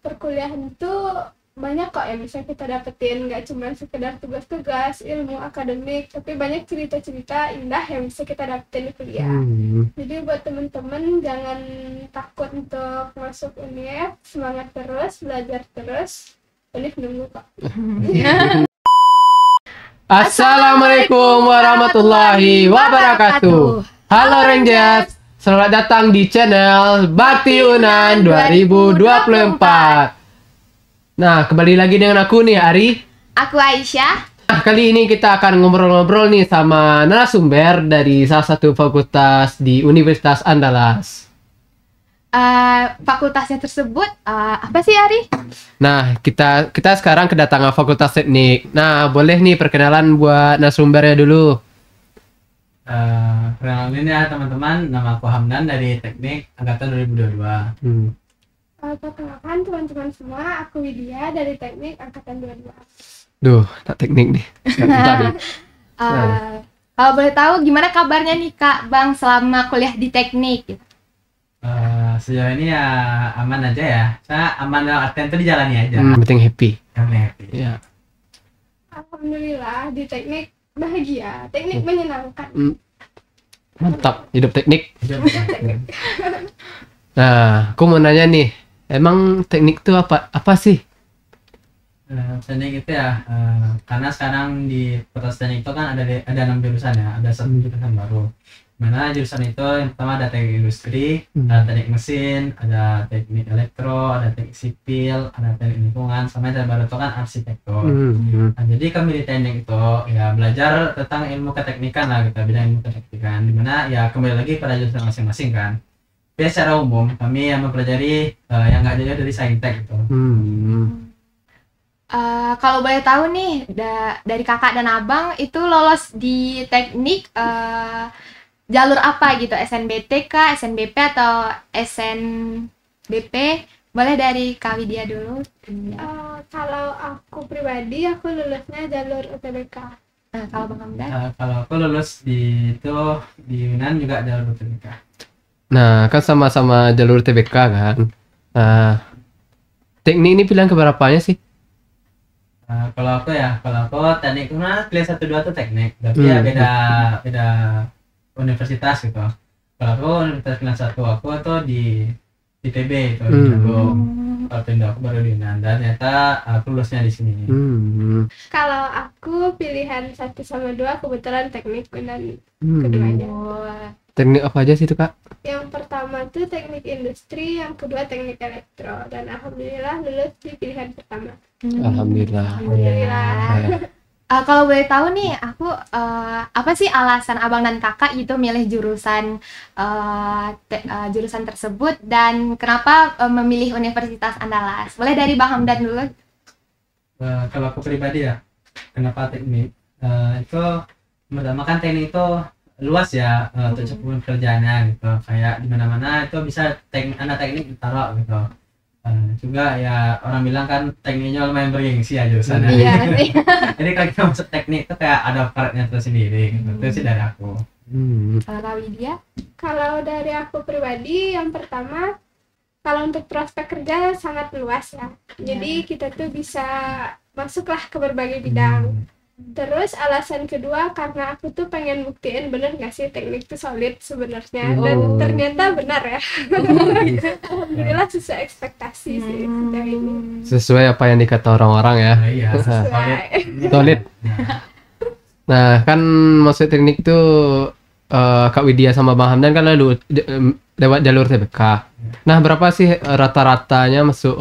Perkuliahan tuh banyak kok yang bisa kita dapetin, nggak cuma sekedar tugas-tugas ilmu akademik, tapi banyak cerita-cerita indah yang bisa kita dapetin di kuliah. Jadi buat temen-temen jangan takut untuk masuk UNIF, semangat terus, belajar terus, UNIF nunggu kok. Assalamualaikum warahmatullahi wabarakatuh. Halo Rangers, selamat datang di channel Bakti Unan 2024. Nah, kembali lagi dengan aku nih, Ari. Aku Aisyah. Nah, kali ini kita akan ngobrol-ngobrol nih sama narasumber dari salah satu fakultas di Universitas Andalas. Fakultasnya tersebut apa sih, Ari? Nah, kita sekarang kedatangan Fakultas Teknik. Nah, boleh nih perkenalan buat narasumbernya dulu. Perkenalkan ya teman-teman, nama aku Hamdan dari Teknik Angkatan 2022. Perkenalkan teman-teman semua, aku Widya dari Teknik Angkatan 22. Duh, tak teknik nih. Tadi. Kalau boleh tahu gimana kabarnya nih Kak Bang selama kuliah di teknik gitu? Sejauh ini ya aman aja ya. Saya aman dalam artian itu dijalani aja. Penting happy. Yang happy. Ya. Alhamdulillah di teknik bahagia, teknik menyenangkan. Mantap, hidup teknik. Teknik. Nah, aku mau nanya nih, emang teknik itu apa sih? Teknik itu ya, karena sekarang di Fakultas Teknik itu kan ada 6 jurusan ya, ada satu jurusan baru. Mana jurusan itu yang pertama ada teknik industri, ada teknik mesin, ada teknik elektro, ada teknik sipil, ada teknik lingkungan, sama yang baru itu kan arsitektur. Nah, jadi kami di teknik itu ya belajar tentang ilmu keteknikan lah, kita bidang ilmu keteknikan, dimana ya kembali lagi pada jurusan masing-masing kan. Tapi secara umum kami yang mempelajari yang nggak jauh dari saintek gitu. Kalau boleh tahu nih dari kakak dan abang itu lolos di teknik jalur apa gitu, SNBT kah, SNBP atau SNBP? Boleh dari Kak Widya dulu. Kalau aku pribadi, aku lulusnya jalur UTBK. Nah, kalau Bang Hamdan? Kalau aku lulus di Yunan juga jalur UTBK. Nah, kan sama-sama jalur TBK kan. Nah, teknik ini pilihan keberapanya sih? Kalau aku teknik, karena pilihan 1-2 tuh teknik, tapi ya beda universitas gitu. Kalau aku universitas pilihan 1 aku tuh di ITB itu di Bandung. Kalau pindah aku baru di Yunan, dan ternyata aku lulusnya di sini. Kalau aku pilihan 1 sama 2 kebetulan teknik Yunan keduanya. Teknik apa aja sih itu, Kak? Yang pertama tuh teknik industri, yang kedua teknik elektro, dan alhamdulillah lulus di pilihan pertama. Alhamdulillah. Kalau boleh tahu nih, aku apa sih alasan abang dan kakak itu milih jurusan jurusan tersebut dan kenapa memilih Universitas Andalas? Boleh dari Bang Hamdan dulu. Kalau aku pribadi ya, kenapa teknik? Itu pertama kan teknik itu luas ya untuk cakupan kerjaannya gitu. Kayak di mana-mana itu bisa anak teknik ditaruh gitu. Juga ya orang bilang kan tekniknya lumayan bergengsi ya jurusannya. Iya sih. Jadi kalau kita masuk teknik itu kayak ada karetnya tersendiri gitu. Itu sih dari aku. Kalau Kak Widya? Kalau dari aku pribadi, yang pertama kalau untuk prospek kerja sangat luas ya. Jadi kita tuh bisa masuklah ke berbagai bidang. Terus alasan kedua karena aku tuh pengen buktiin bener gak sih teknik tuh solid sebenarnya, dan ternyata benar ya. Alhamdulillah sesuai ekspektasi sih sejauh ini. Sesuai apa yang dikata orang-orang ya. Iya, Solid. Nah, kan maksud teknik tuh Kak Widya sama Bang Hamdan kan lalu lewat jalur TBK. Nah, berapa sih rata-ratanya masuk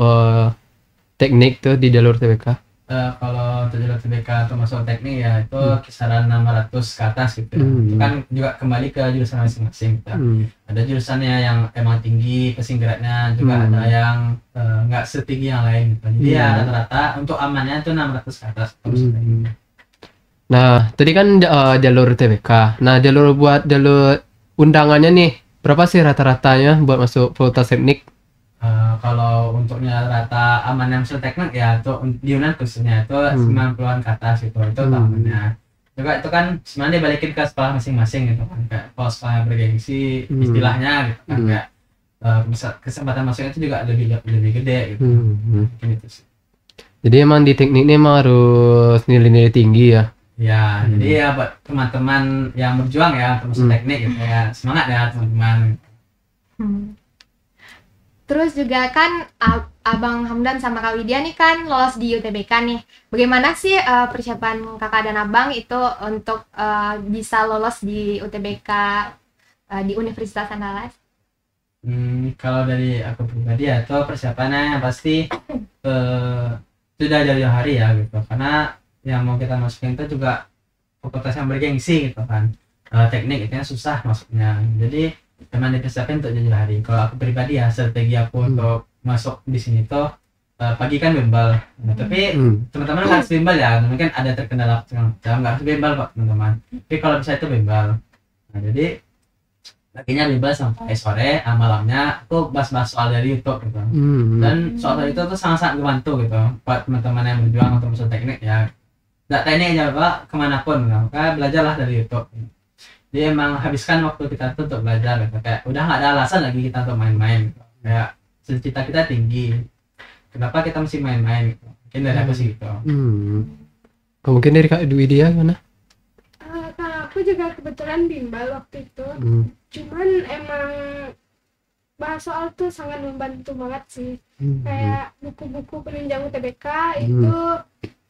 teknik tuh di jalur TBK? Kalau untuk jalur TBK atau masuk teknik ya itu kisaran 600 ke atas gitu ya. Itu kan juga kembali ke jurusan masing-masing gitu. Ada jurusannya yang emang tinggi passing grade-nya, juga ada yang nggak setinggi yang lain gitu. Jadi ya rata-rata untuk amannya itu 600 ke atas. Nah, tadi kan jalur TBK. Nah, jalur undangannya nih, berapa sih rata-ratanya buat masuk fakultas teknik? Kalau untuknya rata aman yang masuk teknik ya itu di Yunan khususnya itu 90-an ke atas gitu, itu tamannya. Juga itu kan sebenarnya dibalikin ke sekolah masing-masing gitu kan, kayak kalau sekolah bergengsi istilahnya gitu kan, kayak kesempatan masuknya itu juga lebih gede gitu. Mungkin itu sih. Jadi emang di teknik ini emang harus nilai-nilai tinggi ya. Ya, jadi ya buat teman-teman yang berjuang ya untuk masuk teknik gitu ya, semangat ya teman-teman. Terus juga kan Abang Hamdan sama Kak Widya nih kan lolos di UTBK nih. Bagaimana sih persiapan kakak dan abang itu untuk bisa lolos di UTBK di Universitas Andalas? Kalau dari aku pribadi ya, itu persiapannya pasti sudah jauh-jauh hari ya gitu. Karena yang mau kita masukin itu juga fakultas yang bergengsi gitu kan. Teknik itu susah masuknya. Jadi memang dipersiapkan untuk jauh hari. Kalau aku pribadi ya, strategi aku untuk masuk di sini tuh pagi kan bimbel. Nah, tapi teman-teman nggak harus bimbel ya. Mungkin ada terkendala nggak harus bimbel kok teman-teman. Tapi kalau bisa itu bimbel. Nah, jadi paginya bimbel sampai sore, malamnya aku bahas-bahas soal dari YouTube gitu. Dan soal dari itu tuh sangat-sangat membantu gitu buat teman-teman yang berjuang untuk masuk teknik ya. Nggak teknik aja Pak, kemanapun, maka belajarlah dari YouTube. Dia emang habiskan waktu kita tuh untuk belajar gitu. Kayak udah nggak ada alasan lagi kita untuk main-main gitu. Kayak cita kita tinggi, kenapa kita mesti main-main gitu. Mungkin dari aku sih gitu. Mungkin dari Kak Widya gimana? Kalau aku juga kebetulan bimbel waktu itu, cuman emang bahas soal tuh sangat membantu banget sih. Kayak buku-buku penunjang UTBK itu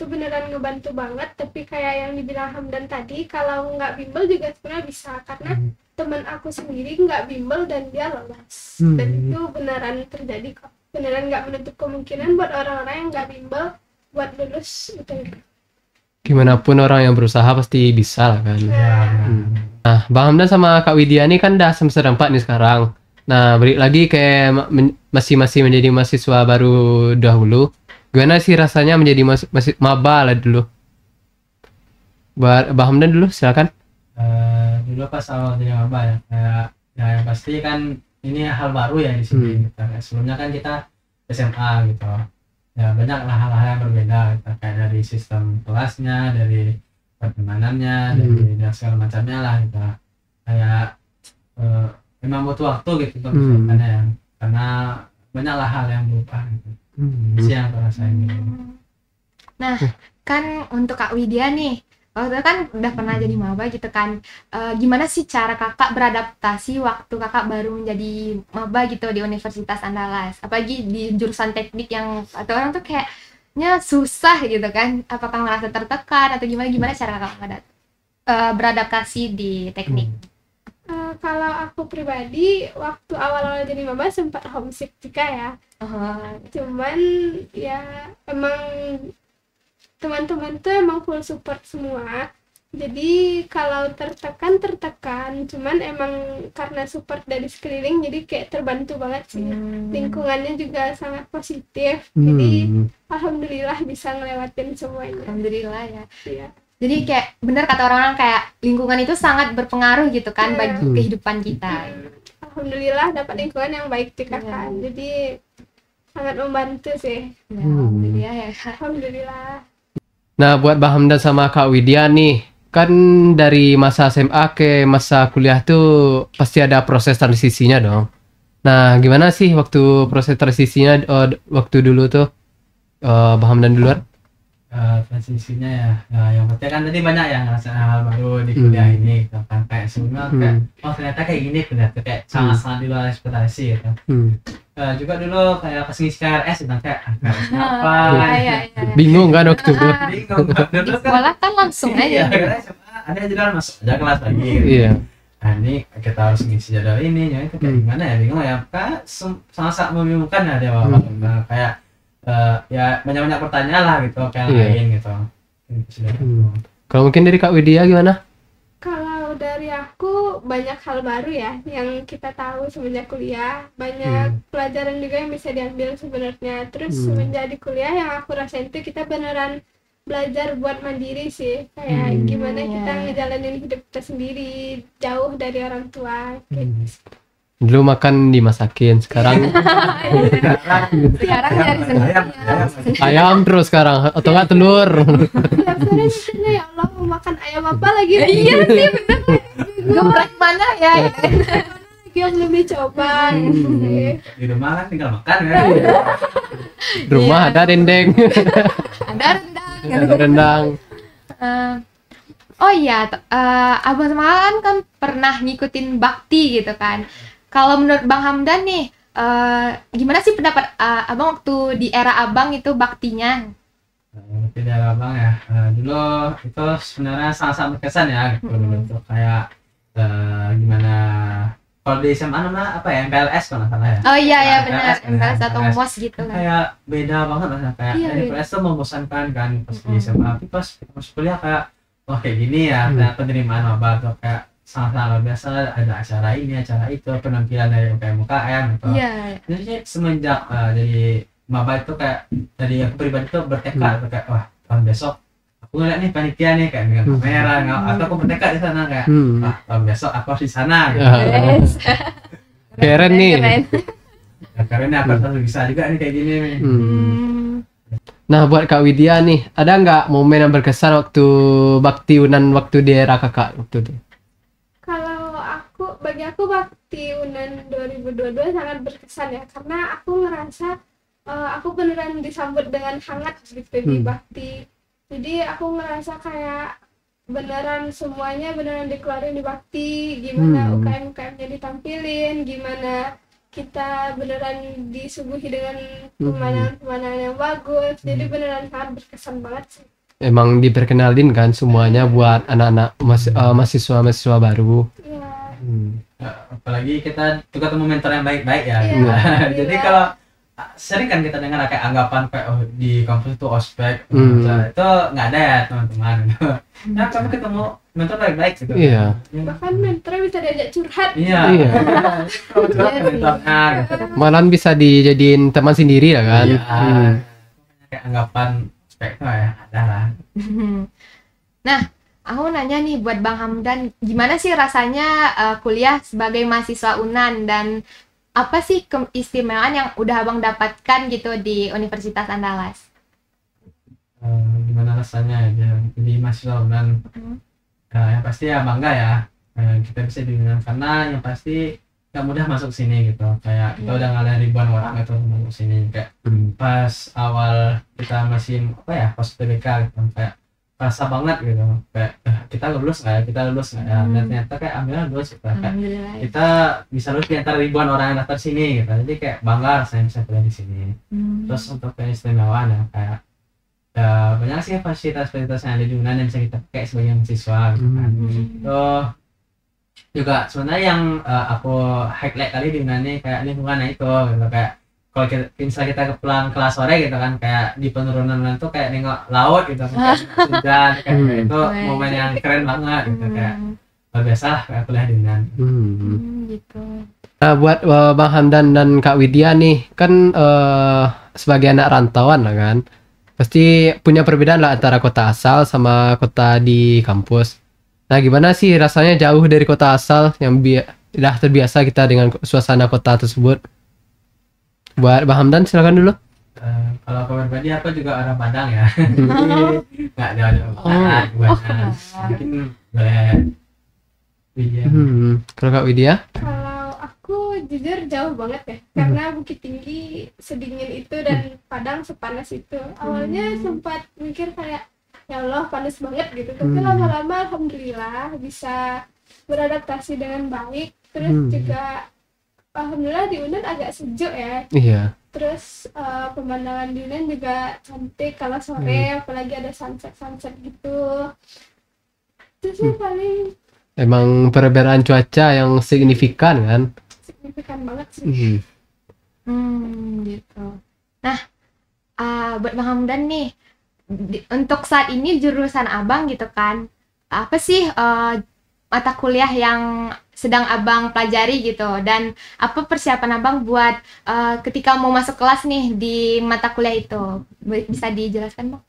beneran ngebantu banget. Tapi kayak yang dibilang Hamdan tadi, kalau nggak bimbel juga sebenarnya bisa, karena teman aku sendiri nggak bimbel dan dia lolos. Dan itu beneran terjadi kok, beneran nggak menutup kemungkinan buat orang-orang yang nggak bimbel buat lulus UTBK. Gimana pun orang yang berusaha pasti bisa lah kan. Nah, Bang Hamdan sama Kak Widya ini kan udah semester 4 nih sekarang. Nah, balik lagi kayak masih menjadi mahasiswa baru dahulu. Gimana sih rasanya menjadi masih maba lah dulu? Bang Hamdan dulu, silakan. Dulu pas awal jadi maba ya, kayak ya yang pasti kan ini hal baru ya di sini. Gitu. Sebelumnya kan kita SMA gitu. Ya banyak hal-hal yang berbeda gitu. Kayak dari sistem kelasnya, dari pertemanannya, dari dan segala macamnya lah gitu. Kayak memang butuh waktu gitu untuk persiapannya ya. Karena banyaklah hal yang berubah gitu. Sih yang aku rasain gitu. Nah, kan untuk Kak Widya nih, waktu itu kan udah pernah jadi maba gitu kan. Gimana sih cara kakak beradaptasi waktu kakak baru menjadi maba gitu di Universitas Andalas? Apalagi di jurusan teknik yang atau orang tuh kayaknya susah gitu kan. Apakah merasa tertekan atau gimana cara kakak beradaptasi di teknik? Kalau aku pribadi waktu awal-awal jadi maba sempat homesick juga ya. Cuman ya emang teman-teman tuh emang full support semua. Jadi kalau tertekan, cuman emang karena support dari sekeliling jadi kayak terbantu banget sih. Lingkungannya juga sangat positif. Jadi alhamdulillah bisa ngelewatin semuanya. Alhamdulillah ya. Iya. Jadi kayak bener kata orang-orang kayak lingkungan itu sangat berpengaruh gitu kan bagi kehidupan kita. Alhamdulillah dapat lingkungan yang baik juga kan. Jadi sangat membantu sih. Ya, alhamdulillah ya. Alhamdulillah. Nah, buat Bang Hamdan sama Kak Widya nih, kan dari masa SMA ke masa kuliah tuh pasti ada proses transisinya dong. Nah, gimana sih waktu proses transisinya waktu dulu tuh? Bang Hamdan duluan. Transisinya ya, yang penting kan tadi banyak yang ngerasain hal baru di kuliah ini gitu kan. Kayak sebelumnya kayak ternyata kayak gini ternyata kayak sangat-sangat di luar ekspektasi gitu. Juga dulu kayak pas ngisi KRS dan kayak apa bingung kan waktu itu. Bingung di sekolah kan langsung aja ada jadwal masuk aja kelas lagi gitu. Iya. Nah ini kita harus ngisi jadwal ini ya itu kayak gimana ya, bingung ya, kan sangat-sangat membingungkan ya dia kayak ya banyak-banyak pertanyaan lah gitu kayak lain gitu. Kalau mungkin dari Kak Widya gimana? Kalau dari aku banyak hal baru ya yang kita tahu semenjak kuliah, banyak pelajaran juga yang bisa diambil sebenarnya. Terus semenjak di kuliah yang aku rasain itu kita beneran belajar buat mandiri sih, kayak gimana kita ngejalanin hidup kita sendiri jauh dari orang tua. Dulu makan dimasakin, sekarang sekarang dari sendiri ayam terus sekarang atau enggak telur. Misalnya ya Allah mau makan ayam apa lagi? Iya sih bener. Geprek mana ya? Lagi yang belum dicoba. Di rumah kan tinggal makan ya. Rumah ada dendeng, Ada rendang. ada rendang. Eh, oh iya, Abang sama Kakak kan pernah ngikutin bakti gitu kan. Kalau menurut Bang Hamdan nih, gimana sih pendapat Abang waktu di era Abang itu baktinya? Tidak abang ya. Dulu itu sebenarnya sangat-sangat berkesan ya gitu. Dulu tuh kayak gimana kalau di SMA namanya apa ya, MPLS kalau nggak salah ya. Oh iya ya Nah, benar, MPLS, MPLS atau MPLS. MOS gitu kan. Kayak beda banget rasanya, kayak Iya, dari iya. MPLS tuh membosankan kan pas di SMA, tapi pas masuk kuliah kayak wah kayak gini ya, kayak penerimaan maba tuh kayak sangat-sangat luar biasa, ada acara ini acara itu, penampilan dari UKM gitu. Iya. Jadi semenjak dari maba itu kayak dari aku pribadi tuh bertekad tuh kayak wah tahun besok aku ngeliat nih panitia nih kayak dengan kamera atau aku bertekad di sana kayak wah tahun besok aku harus di sana gitu. Yes. Keren nih. Keren. Ya, karena aku harus bisa juga nih kayak gini nih. Nah, buat Kak Widya nih, ada nggak momen yang berkesan waktu bakti Unan waktu di era kakak waktu itu? Kalau bagi aku bakti Unan 2022 sangat berkesan ya, karena aku ngerasa aku beneran disambut dengan hangat gitu di bakti. Jadi aku ngerasa kayak beneran semuanya beneran dikeluarin di bakti, gimana UKM-UKM-nya ditampilin, gimana kita beneran disuguhi dengan pemandangan-pemandangan yang bagus. Jadi beneran sangat berkesan banget sih. Emang diperkenalin kan semuanya buat anak-anak mahasiswa-mahasiswa baru. Iya. Apalagi kita juga ketemu mentor yang baik-baik ya. Iya. Jadi kalau sering kan kita dengar kayak anggapan kayak oh, di kampus itu ospek, nah, itu nggak ada ya teman-teman. Nah kami ketemu mentor baik-baik gitu. Iya. Bahkan mentornya bisa diajak curhat. Iya. Iya. Mentornya gitu. Malah bisa dijadiin teman sendiri lah kan. Iya. Kayak anggapan ospek itu ya ada lah. Nah, aku nanya nih buat Bang Hamdan, gimana sih rasanya kuliah sebagai mahasiswa UNAN dan apa sih keistimewaan yang udah Abang dapatkan gitu di Universitas Andalas? Gimana rasanya ya jadi mahasiswa UNAN? Yang pasti ya bangga ya, kita bisa diundang karena yang pasti nggak mudah masuk sini gitu. Kayak kita udah ngalahin ribuan orang gitu masuk sini, kayak pas awal kita masih apa ya pas PBK gitu, kayak rasa banget gitu kayak kita lulus nggak ya, dan ternyata kayak alhamdulillah lulus gitu. Kayak Alhamdulillah. kita bisa lulus di antara ribuan orang yang daftar sini gitu, jadi kayak bangga rasanya bisa kuliah di sini. Terus untuk keistimewaan ya kayak banyak sih fasilitas-fasilitas yang ada di UNAN yang bisa kita pakai sebagai mahasiswa gitu kan. Tuh juga sebenarnya yang aku highlight kali di UNAN ini kayak lingkungannya itu gitu, kayak kalau misalnya kita ke pulang kelas sore gitu kan, kayak di penurunan itu kayak nengok laut gitu kayak hujan kayak itu momen yang keren banget gitu, kayak luar biasa lah kayak kuliah di UNAN. Gitu. Nah, buat Bang Hamdan dan Kak Widya nih, kan sebagai anak rantauan lah kan, pasti punya perbedaan lah antara kota asal sama kota di kampus. Nah, gimana sih rasanya jauh dari kota asal yang udah terbiasa kita dengan suasana kota tersebut? Buat Bang Hamdan silakan dulu. Kalau aku pribadi aku juga orang Padang ya, jadi nggak jauh-jauh banget mungkin boleh Widya. Kalau Kak Widya? Kalau aku jujur jauh banget ya, karena Bukit Tinggi sedingin itu dan Padang sepanas itu. Awalnya sempat mikir kayak ya Allah panas banget gitu, tapi lama-lama alhamdulillah bisa beradaptasi dengan baik. Terus juga alhamdulillah di UNAN agak sejuk ya. Iya. Terus pemandangan di UNAN juga cantik kalau sore, apalagi ada sunset gitu. Itu sih paling Emang perbedaan cuaca yang signifikan kan? signifikan banget sih. Gitu. Nah, buat Bang Hamdan nih, untuk saat ini jurusan Abang gitu kan, apa sih mata kuliah yang sedang Abang pelajari gitu, dan apa persiapan Abang buat ketika mau masuk kelas nih di mata kuliah itu? Bisa dijelaskan Bang?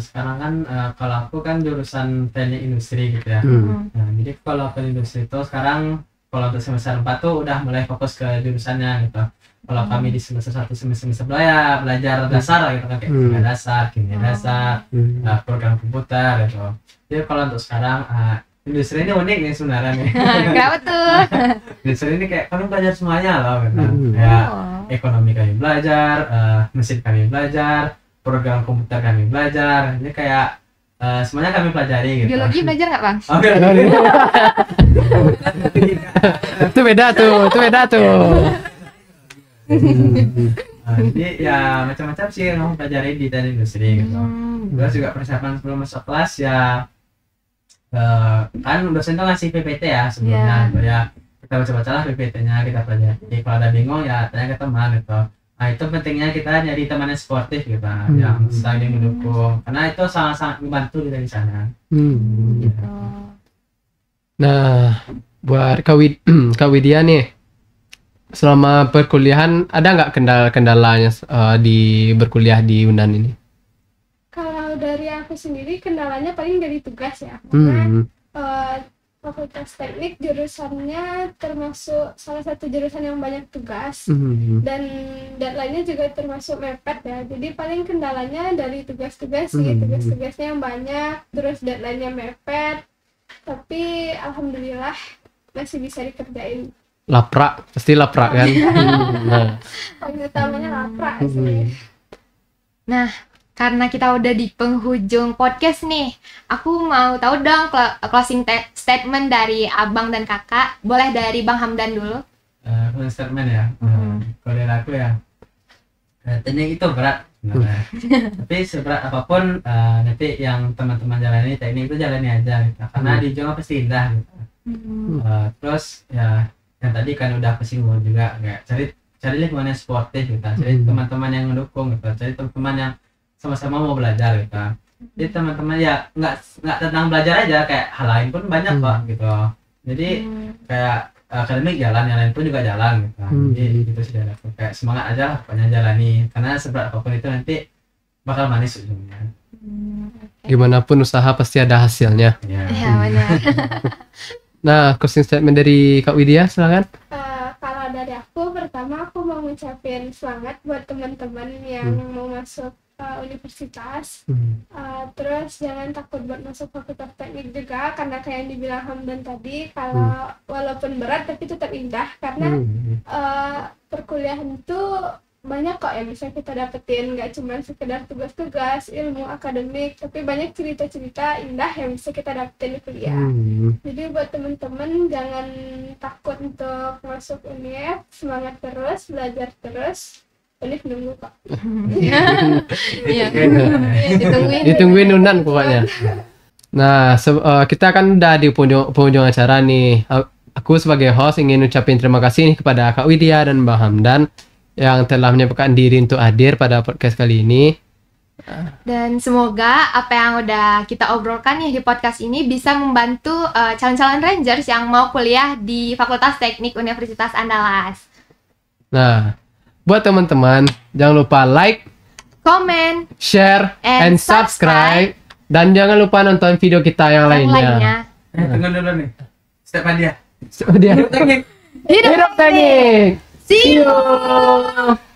Sekarang kan kalau aku kan jurusan teknik industri gitu ya. Nah, jadi kalau ke industri itu sekarang kalau untuk semester 4 tuh udah mulai fokus ke jurusannya gitu. Kalau kami di semester 1 semester 2 ya belajar dasar lah gitu kan, kayak fisika dasar, kimia dasar, program komputer gitu. Jadi kalau untuk sekarang industri ini unik nih sebenarnya nih. Kenapa tuh? Industri ini kayak kami belajar semuanya loh gitu. Kayak ekonomi kami belajar, mesin kami belajar, program komputer kami belajar. Ini kayak semuanya kami pelajari gitu. Biologi belajar nggak Bang? Oh, biologi. Itu beda tuh. Jadi ya macam-macam sih yang kamu pelajari di teknik industri gitu. Terus juga persiapan sebelum masuk kelas ya, kan dosen tuh ngasih PPT ya sebelumnya gitu ya. Kita baca-bacalah PPT-nya, kita pelajari. Kalau ada bingung ya tanya ke teman gitu. Nah itu pentingnya kita nyari teman yang sportif gitu, yang saling mendukung, karena itu sangat-sangat membantu kita di sana. Gitu. Nah, buat Kak Widya nih, selama perkuliahan ada nggak kendalanya di berkuliah di Unan ini? Kalau dari aku sendiri kendalanya paling dari tugas ya, karena Fakultas Teknik jurusannya termasuk salah satu jurusan yang banyak tugas, dan deadline-nya juga termasuk mepet ya. Jadi paling kendalanya dari tugas-tugas sih, tugas-tugasnya yang banyak, terus deadline-nya mepet. Tapi alhamdulillah masih bisa dikerjain. Pasti laprak kan. Nah, Paling utamanya laprak sih. Nah, karena kita udah di penghujung podcast nih, aku mau tahu dong closing statement dari abang dan kakak. Boleh dari Bang Hamdan dulu. Closing statement ya. Kalau dari aku ya, teknik itu berat sebenarnya. Tapi seberat apapun nanti yang teman-teman jalani teknik itu jalani aja gitu. Karena di Jawa pasti indah gitu. Terus ya yang tadi kan udah aku singgung juga, kayak cari lingkungan yang sportif gitu, cari teman-teman yang mendukung gitu, cari teman-teman yang sama-sama mau belajar gitu. Jadi teman-teman ya nggak tentang belajar aja, kayak hal lain pun banyak kok gitu. Jadi kayak akademik jalan, yang lain pun juga jalan gitu. Jadi itu sih dari aku, kayak semangat aja lah pokoknya jalani, karena seberat apapun itu nanti bakal manis ujungnya. gimana pun usaha pasti ada hasilnya. Ya. Ya benar. Nah, closing statement dari Kak Widya, silakan. Kalau dari aku, pertama aku mau ngucapin semangat buat teman-teman yang mau masuk universitas. Terus jangan takut buat masuk fakultas teknik juga, karena kayak yang dibilang Hamdan tadi, kalau walaupun berat tapi tetap indah, karena perkuliahan itu banyak kok yang bisa kita dapetin, nggak cuma sekedar tugas-tugas ilmu akademik, tapi banyak cerita-cerita indah yang bisa kita dapetin di kuliah. Jadi buat teman-teman jangan takut untuk masuk UNIF, semangat terus, belajar terus. UNIF nunggu kok. Iya. Ditungguin Unan pokoknya. Nah, kita kan udah di penghujung acara nih. Aku sebagai host ingin ucapin terima kasih nih kepada Kak Widya dan Bang Hamdan yang telah menyempatkan diri untuk hadir pada podcast kali ini. Dan semoga apa yang udah kita obrolkan nih di podcast ini bisa membantu calon-calon Rangers yang mau kuliah di Fakultas Teknik Universitas Andalas. Nah, buat teman-teman jangan lupa like, Comment, share, and subscribe. Dan jangan lupa nonton video kita yang lainnya. Tunggu dulu nih. Step dia. Dia. Teknik. Hidup teknik. See you!